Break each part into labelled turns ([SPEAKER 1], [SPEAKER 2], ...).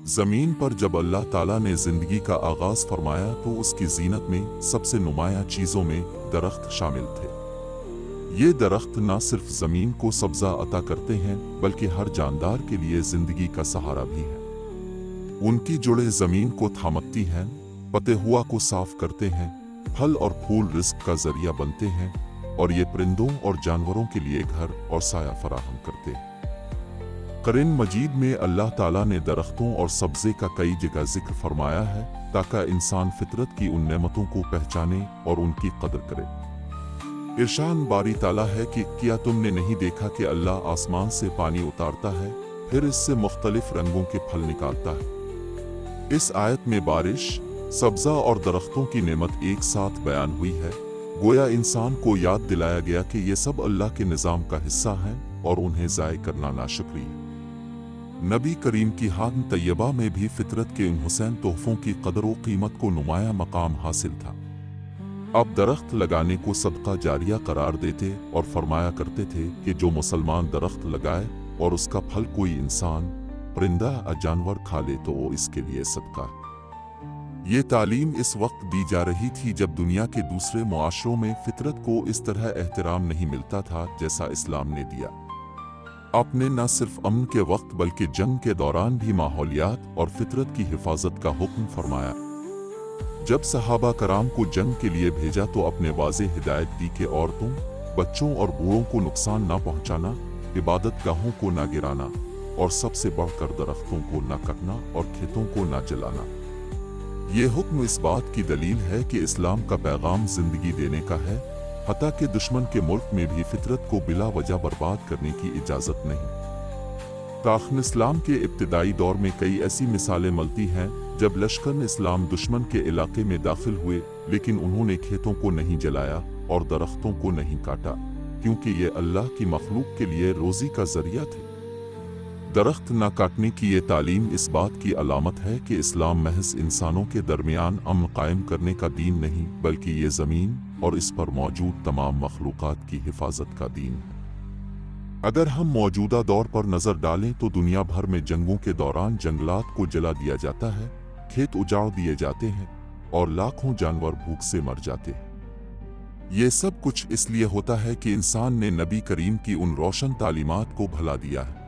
[SPEAKER 1] ज़मीन पर जब अल्लाह ताला ने ज़िंदगी का आगाज़ फरमाया तो उसकी ज़ीनत में सबसे नुमायाँ चीज़ों में दरख्त शामिल थे। ये दरख्त न सिर्फ ज़मीन को सब्ज़ा अता करते हैं बल्कि हर जानदार के लिए ज़िंदगी का सहारा भी है। उनकी जड़ें ज़मीन को थामती हैं, पते हुआ को साफ करते हैं, फल और फूल रिस्क का ज़रिया बनते हैं और ये परिंदों और जानवरों के लिए घर और साया फराहम करते हैं। कुरान मजीद में अल्लाह ताला ने दरख्तों और सब्ज़े का कई जगह जिक्र फरमाया है ताकि इंसान फितरत की उन नेमतों को पहचाने और उनकी कदर करे। इरशाद बारी ताला है कि क्या तुमने नहीं देखा कि अल्लाह आसमान से पानी उतारता है, फिर इससे मुख्तलिफ रंगों के फल निकालता है। इस आयत में बारिश, सब्ज़ा और दरख्तों की नेमत एक साथ बयान हुई है, गोया इंसान को याद दिलाया गया कि ये सब अल्लाह के निज़ाम का हिस्सा हैं और उन्हें ज़ाय करना नाशुक्री है। नबी करीम की हान तैयबा में भी फितरत के इन हुसैन तोहफों की कदर व कीमत को नुमाया मकाम हासिल था। अब दरख्त लगाने को सदका जारिया करार देते और फरमाया करते थे कि जो मुसलमान दरख्त लगाए और उसका फल कोई इंसान, परिंदा या जानवर खा ले तो वो इसके लिए सदका है। ये तालीम इस वक्त दी जा रही थी जब दुनिया के दूसरे मुआशरों में फितरत को इस तरह एहतराम नहीं मिलता था जैसा इस्लाम ने दिया। आपने न सिर्फ अमन के वक्त बल्कि जंग के दौरान भी माहौलियात और फितरत की हिफाजत का हुक्म फरमाया। जब सहाबा कराम को जंग के लिए भेजा तो अपने वाज़े हिदायत दी कि औरतों, बच्चों और बूढ़ों को नुकसान न पहुंचाना, इबादत गाहों को न गिराना और सबसे बढ़कर दरख्तों को न कटना और खेतों को न जलाना। ये हुक्म इस बात की दलील है कि इस्लाम का पैगाम जिंदगी देने का है, हत्ता कि दुश्मन के मुल्क में भी फितरत को बिला वजह बर्बाद करने की इजाज़त नहीं। ताख़न इस्लाम के इब्तिदाई दौर में कई ऐसी मिसालें मिलती हैं जब लश्कर इस्लाम दुश्मन के इलाके में दाखिल हुए लेकिन उन्होंने खेतों को नहीं जलाया और दरख्तों को नहीं काटा, क्योंकि ये अल्लाह की मखलूक के लिए रोज़ी का ज़रिया थे। दरख्त न काटने की ये तालीम इस बात की अलामत है कि इस्लाम महज इंसानों के दरमियान अमन कायम करने का दीन नहीं बल्कि ये ज़मीन और इस पर मौजूद तमाम मखलूक़ात की हिफाजत का दीन है। अगर हम मौजूदा दौर पर नज़र डालें तो दुनिया भर में जंगों के दौरान जंगलात को जला दिया जाता है, खेत उजाड़ दिए जाते हैं और लाखों जानवर भूख से मर जाते हैं। ये सब कुछ इसलिए होता है कि इंसान ने नबी करीम की उन रोशन तालीमात को भुला दिया है।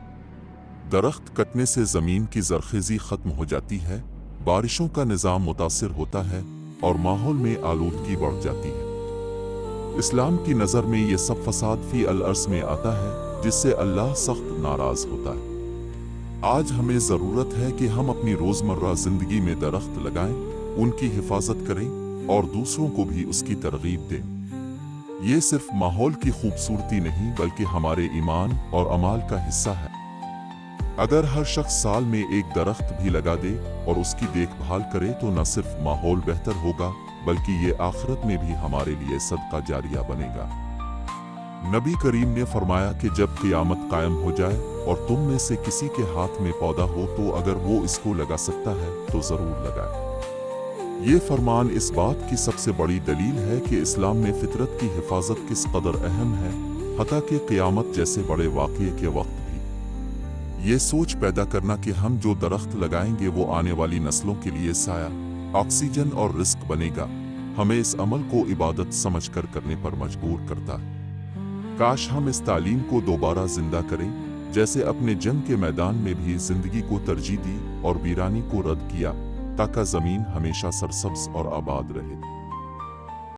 [SPEAKER 1] दरख्त कटने से ज़मीन की ज़रख़ेज़ी ख़त्म हो जाती है, बारिशों का निज़ाम मुतासिर होता है और माहौल में आलूदगी बढ़ जाती है। इस्लाम की नज़र में ये सब फसाद फ़ी अल-अर्ज़ में आता है जिससे अल्लाह सख्त नाराज़ होता है। आज हमें ज़रूरत है कि हम अपनी रोज़मर्रा ज़िंदगी में दरख्त लगाएं, उनकी हिफाजत करें और दूसरों को भी उसकी तरग़ीब दें। ये सिर्फ माहौल की खूबसूरती नहीं बल्कि हमारे ईमान और अमाल का हिस्सा है। अगर हर शख्स साल में एक दरख्त भी लगा दे और उसकी देखभाल करे तो न सिर्फ माहौल बेहतर होगा बल्कि ये आखिरत में भी हमारे लिए सदका जारिया बनेगा। नबी करीम ने फरमाया कि जब क़यामत कायम हो जाए और तुम में से किसी के हाथ में पौधा हो तो अगर वो इसको लगा सकता है तो ज़रूर लगाए। ये फरमान इस बात की सबसे बड़ी दलील है कि इस्लाम में फितरत की हिफाजत किस कदर अहम है, हत्ता कि क़यामत जैसे बड़े वाक़ये के वक्त भी। ये सोच पैदा करना कि हम जो दरख्त लगाएंगे वो आने वाली नस्लों के लिए साया, ऑक्सीजन और रिस्क बनेगा, हमें इस अमल को इबादत समझकर करने पर मजबूर करता है। काश हम इस तालीम को दोबारा जिंदा करें, जैसे अपने जंग के मैदान में भी जिंदगी को तरजीह दी और वीरानी को रद्द किया, ताकि ज़मीन हमेशा सरसब्ज़ और आबाद रहे।